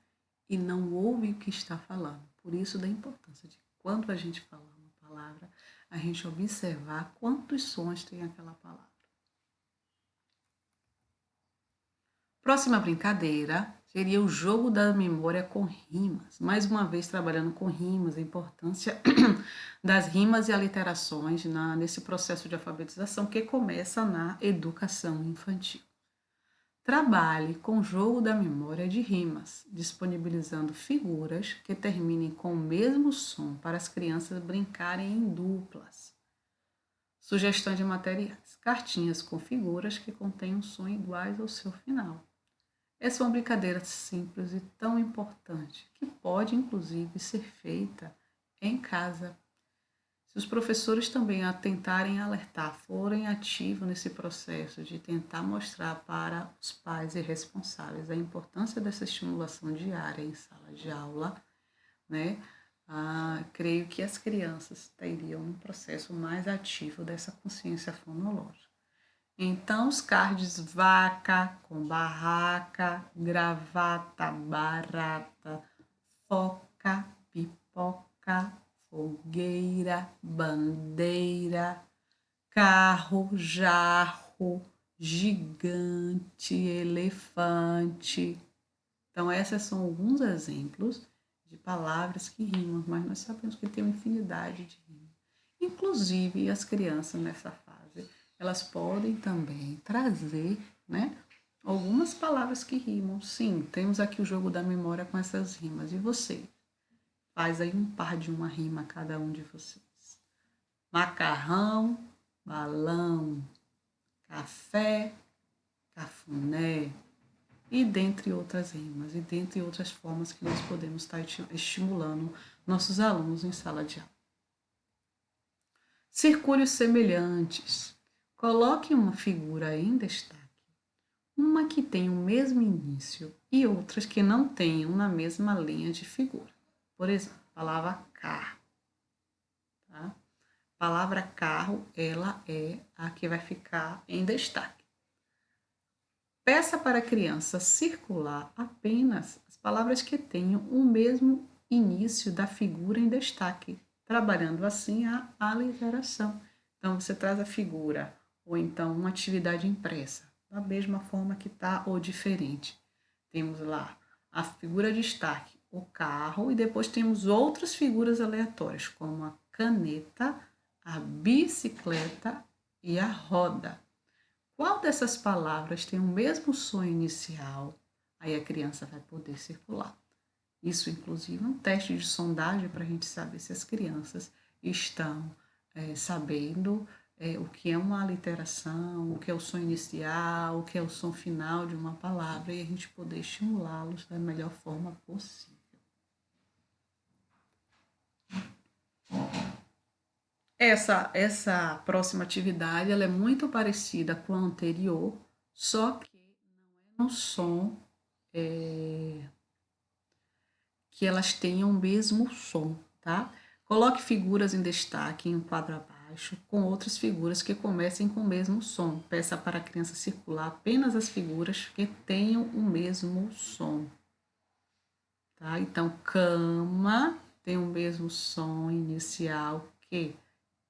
e não ouvem o que está falando. Por isso da importância de quando a gente fala uma palavra, a gente observar quantos sons tem aquela palavra. Próxima brincadeira seria o jogo da memória com rimas. Mais uma vez trabalhando com rimas, a importância das rimas e aliterações nesse processo de alfabetização que começa na educação infantil. Trabalhe com o jogo da memória de rimas, disponibilizando figuras que terminem com o mesmo som para as crianças brincarem em duplas. Sugestão de materiais: cartinhas com figuras que contêm um som iguais ao seu final. Essa é uma brincadeira simples e tão importante, que pode inclusive ser feita em casa. Se os professores também a tentarem alertar, forem ativos nesse processo de tentar mostrar para os pais e responsáveis a importância dessa estimulação diária em sala de aula, né? Creio que as crianças teriam um processo mais ativo dessa consciência fonológica. Então, os cards vaca com barraca, gravata, barata, foca, pipoca, fogueira, bandeira, carro, jarro, gigante, elefante. Então, esses são alguns exemplos de palavras que rimam, mas nós sabemos que tem uma infinidade de rimas. Inclusive, as crianças nessa fase, elas podem também trazer, né, algumas palavras que rimam. Sim, temos aqui o jogo da memória com essas rimas. E você? Faz aí um par de uma rima cada um de vocês. Macarrão, balão, café, cafuné, e dentre outras rimas, e dentre outras formas que nós podemos estar estimulando nossos alunos em sala de aula. Circule os semelhantes. Coloque uma figura em destaque, uma que tenha o mesmo início e outras que não tenham na mesma linha de figura. Por exemplo, a palavra carro. Tá? A palavra carro, ela é a que vai ficar em destaque. Peça para a criança circular apenas as palavras que tenham o mesmo início da figura em destaque, trabalhando assim a aliteração. Então, você traz a figura, ou então uma atividade impressa, da mesma forma que está ou diferente. Temos lá a figura de destaque, o carro, e depois temos outras figuras aleatórias, como a caneta, a bicicleta e a roda. Qual dessas palavras tem o mesmo som inicial? Aí a criança vai poder circular. Isso, inclusive, é um teste de sondagem para a gente saber se as crianças estão sabendo o que é uma aliteração, o que é o som inicial, o que é o som final de uma palavra, e a gente poder estimulá-los da melhor forma possível. Essa próxima atividade ela é muito parecida com a anterior, só que um som que elas tenham o mesmo som, tá? Coloque figuras em destaque em um quadro abaixo, com outras figuras que comecem com o mesmo som. Peça para a criança circular apenas as figuras que tenham o mesmo som. Tá? Então, cama tem o mesmo som inicial que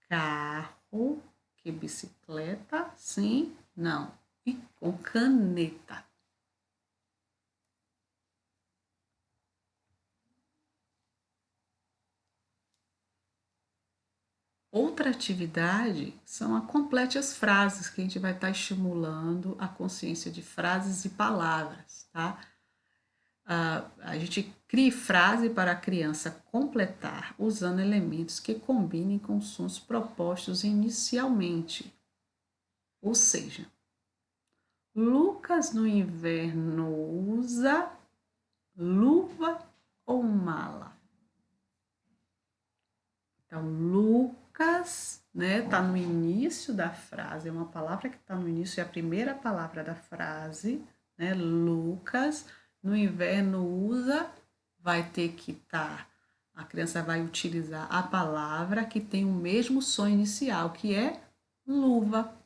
carro, que bicicleta, sim, não. E com caneta. Outra atividade são a complete as frases, que a gente vai estar estimulando a consciência de frases e palavras, tá? A gente cria frase para a criança completar usando elementos que combinem com os sons propostos inicialmente. Ou seja, Lucas no inverno usa luva ou mala? Então, Lucas, né, tá no início da frase, é uma palavra que está no início, é a primeira palavra da frase, né? Lucas, no inverno usa, vai ter que estar, a criança vai utilizar a palavra que tem o mesmo som inicial, que é luva.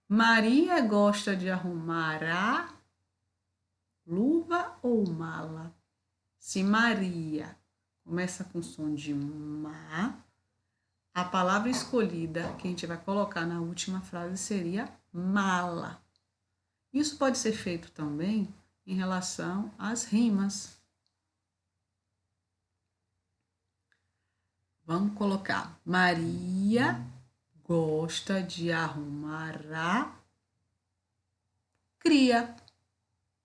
Maria gosta de arrumar a luva ou mala? Se Maria começa com som de má, a palavra escolhida que a gente vai colocar na última frase seria mala. Isso pode ser feito também em relação às rimas. Vamos colocar: Maria gosta de arrumar a cria,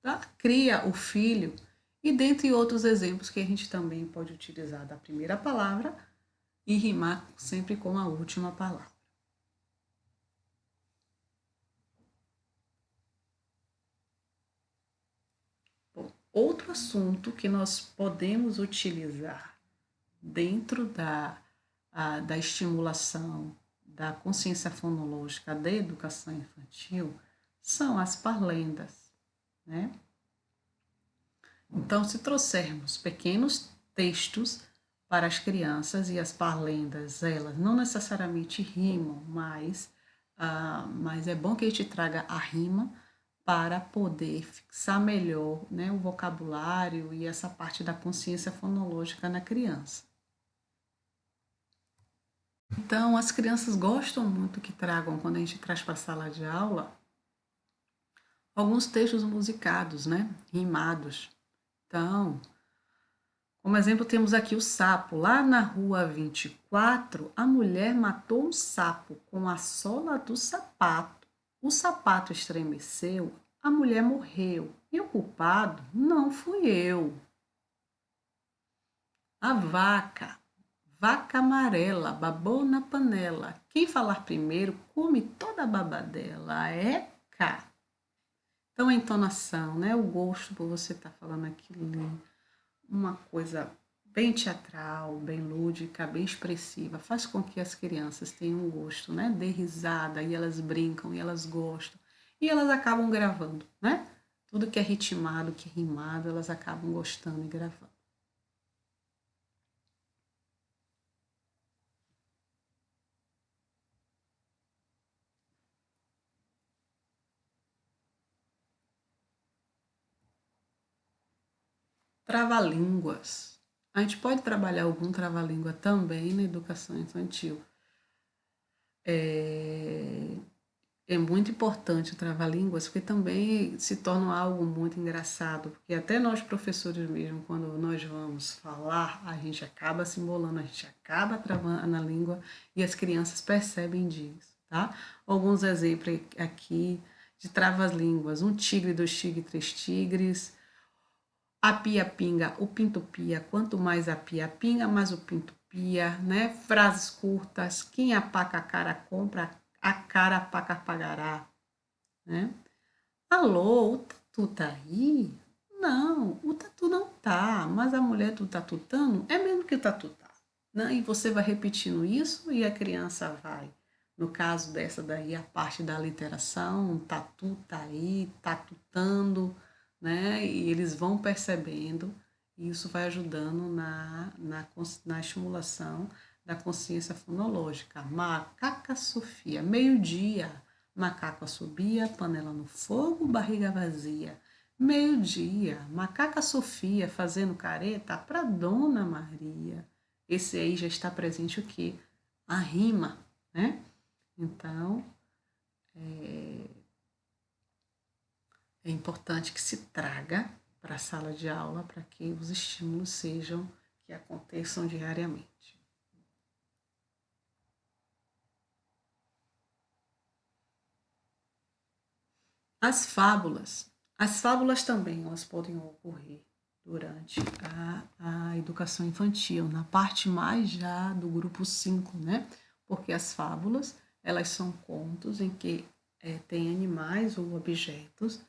tá? Cria o filho. E dentre outros exemplos que a gente também pode utilizar da primeira palavra e rimar sempre com a última palavra. Bom, outro assunto que nós podemos utilizar dentro da estimulação da consciência fonológica da educação infantil são as parlendas, né? Então, se trouxermos pequenos textos para as crianças e as parlendas, elas não necessariamente rimam, mas é bom que a gente traga a rima para poder fixar melhor, né, o vocabulário e essa parte da consciência fonológica na criança. Então, as crianças gostam muito que tragam, quando a gente traz para a sala de aula, alguns textos musicados, né, rimados. Então, como exemplo, temos aqui o sapo. Lá na rua 24, a mulher matou um sapo com a sola do sapato. O sapato estremeceu, a mulher morreu. E o culpado não fui eu. A vaca, vaca amarela, babou na panela. Quem falar primeiro come toda a babadela. É cá. Então, a entonação, né? O gosto por você estar falando aquilo ali, uma coisa bem teatral, bem lúdica, bem expressiva, faz com que as crianças tenham um gosto, né? Dê risada e elas brincam e elas gostam e elas acabam gravando, né? Tudo que é ritmado, que é rimado, elas acabam gostando e gravando. Trava-línguas. A gente pode trabalhar algum trava-língua também na educação infantil. É muito importante o trava-línguas, porque também se torna algo muito engraçado, porque até nós professores mesmo, quando nós vamos falar, a gente acaba se embolando, a gente acaba travando na língua e as crianças percebem disso, tá? Alguns exemplos aqui de trava-línguas: um tigre, dois tigres, três tigres, a pia pinga, o pinto pia, quanto mais a pia pinga, mais o pinto pia, né? Frases curtas: quem apaca a cara compra, a cara apaca pagará, né? Alô, o tatu tá aí? Não, o tatu não tá, mas a mulher do tatu tano é mesmo que o tatu tá, né? E você vai repetindo isso e a criança vai No caso dessa daí, a parte da literação, tatu tá aí, tatutando, né? E eles vão percebendo, e isso vai ajudando na estimulação da consciência fonológica. Macaca Sofia, meio-dia, macaco assobia, panela no fogo, barriga vazia. Meio-dia, macaca Sofia fazendo careta para Dona Maria. Esse aí já está presente o quê? A rima, né? Então, é importante que se traga para a sala de aula para que os estímulos sejam, que aconteçam diariamente. As fábulas. As fábulas também elas podem ocorrer durante a educação infantil, na parte mais já do grupo 5, né? Porque as fábulas, elas são contos em que tem animais ou objetos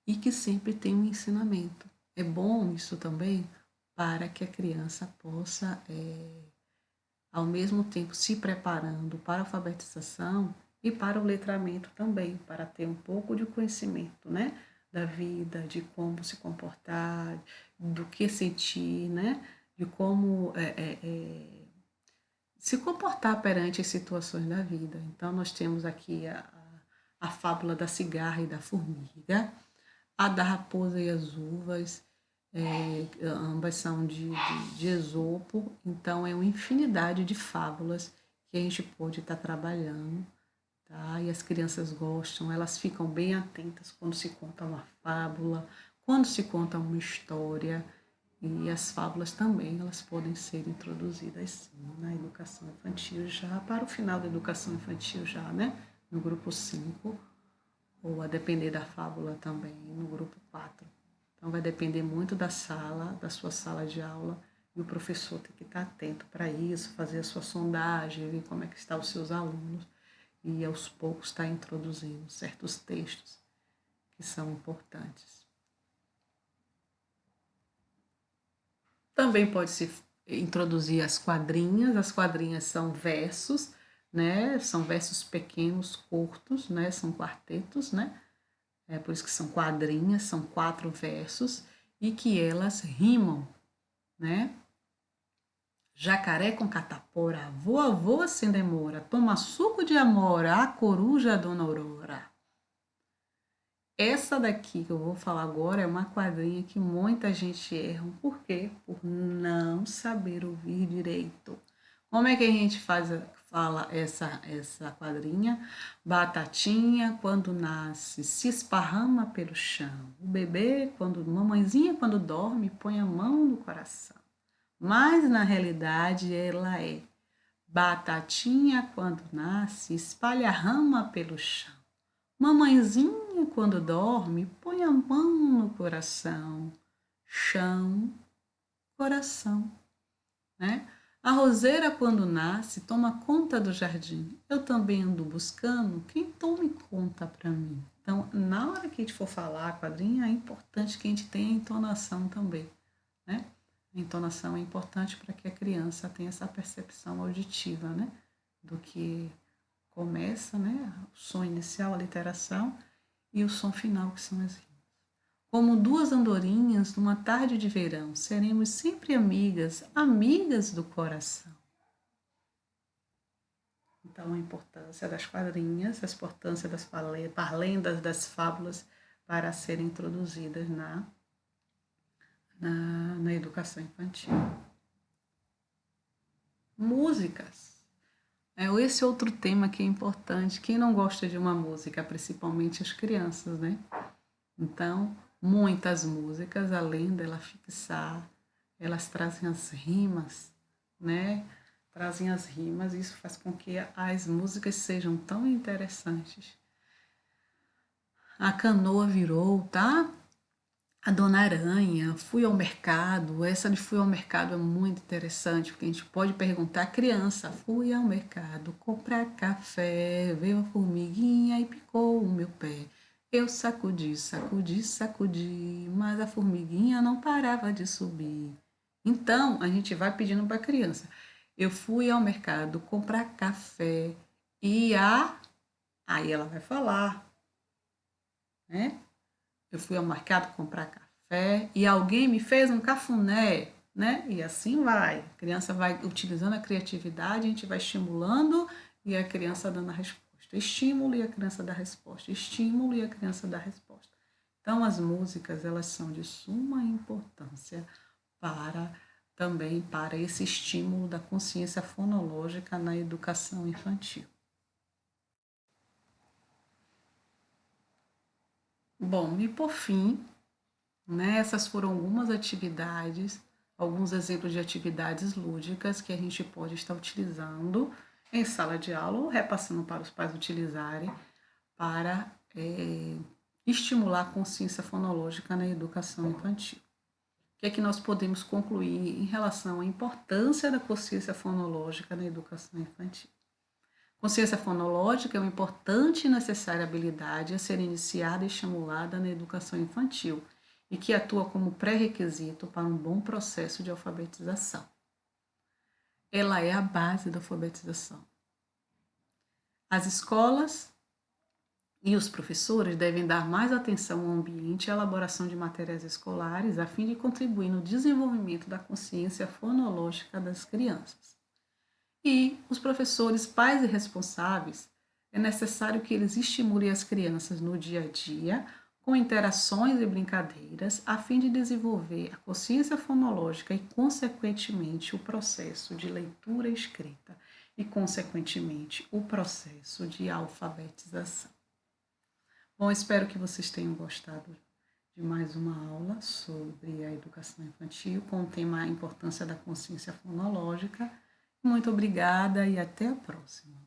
e que sempre tem um ensinamento. É bom isso também para que a criança possa, ao mesmo tempo, se preparando para a alfabetização e para o letramento também, para ter um pouco de conhecimento, né? Da vida, de como se comportar, do que sentir, né? De como se comportar perante as situações da vida. Então, nós temos aqui a fábula da cigarra e da formiga, a da raposa e as uvas, ambas são de Esopo, então é uma infinidade de fábulas que a gente pode estar trabalhando, tá? E as crianças gostam, elas ficam bem atentas quando se conta uma fábula, quando se conta uma história, e as fábulas também, elas podem ser introduzidas sim, na educação infantil já, para o final da educação infantil já, né? No grupo 5 ou a depender da fábula também, no grupo 4. Então vai depender muito da sala, da sua sala de aula, e o professor tem que estar atento para isso, fazer a sua sondagem, ver como é que estão os seus alunos, e aos poucos estar introduzindo certos textos que são importantes. Também pode-se introduzir as quadrinhas são versos, né? São versos pequenos, curtos, né? São quartetos, né? É por isso que são quadrinhas, são 4 versos e que elas rimam, né? Jacaré com catapora, voa, voa sem demora, toma suco de amora, a coruja Dona Aurora. Essa daqui que eu vou falar agora é uma quadrinha que muita gente erra. Por quê? Por não saber ouvir direito. Como é que a gente fala essa quadrinha? Batatinha, quando nasce, se esparrama pelo chão. O bebê, mamãezinha, quando dorme, põe a mão no coração. Mas na realidade ela é batatinha, quando nasce, espalha rama pelo chão. Mamãezinha, quando dorme, põe a mão no coração. Chão, coração, né? A roseira, quando nasce, toma conta do jardim. Eu também ando buscando quem tome conta para mim. Então, na hora que a gente for falar a quadrinha, é importante que a gente tenha a entonação também, né? A entonação é importante para que a criança tenha essa percepção auditiva, né? Do que começa, né? O som inicial, a literação, e o som final, que são as rimas. Como duas andorinhas numa tarde de verão, seremos sempre amigas, amigas do coração. Então, a importância das quadrinhas, a importância das parlendas, das fábulas para serem introduzidas na educação infantil. Músicas. Esse outro tema que é importante. Quem não gosta de uma música, principalmente as crianças, né? Então, muitas músicas, além dela fixar, elas trazem as rimas, né? Trazem as rimas, e isso faz com que as músicas sejam tão interessantes. A canoa virou, tá? A Dona Aranha, fui ao mercado. Essa de fui ao mercado é muito interessante, porque a gente pode perguntar à criança: fui ao mercado comprar café, veio a formiguinha e picou o meu pé. Eu sacudi, sacudi, sacudi, mas a formiguinha não parava de subir. Então, a gente vai pedindo para a criança: eu fui ao mercado comprar café E aí ela vai falar, né? Eu fui ao mercado comprar café e alguém me fez um cafuné, né? E assim vai. A criança vai utilizando a criatividade, a gente vai estimulando e a criança dando a resposta. Estímulo e a criança dá resposta. Estímulo e a criança dá resposta. Então, as músicas, elas são de suma importância também para esse estímulo da consciência fonológica na educação infantil. Bom, e por fim, né, essas foram algumas atividades, alguns exemplos de atividades lúdicas que a gente pode estar utilizando em sala de aula ou repassando para os pais utilizarem para estimular a consciência fonológica na educação infantil. O que é que nós podemos concluir em relação à importância da consciência fonológica na educação infantil? Consciência fonológica é uma importante e necessária habilidade a ser iniciada e estimulada na educação infantil e que atua como pré-requisito para um bom processo de alfabetização. Ela é a base da alfabetização. As escolas e os professores devem dar mais atenção ao ambiente e à elaboração de materiais escolares a fim de contribuir no desenvolvimento da consciência fonológica das crianças. E os professores, pais e responsáveis, é necessário que eles estimulem as crianças no dia a dia com interações e brincadeiras a fim de desenvolver a consciência fonológica e, consequentemente, o processo de leitura e escrita e, consequentemente, o processo de alfabetização. Bom, espero que vocês tenham gostado de mais uma aula sobre a educação infantil com o tema a importância da consciência fonológica. Muito obrigada e até a próxima.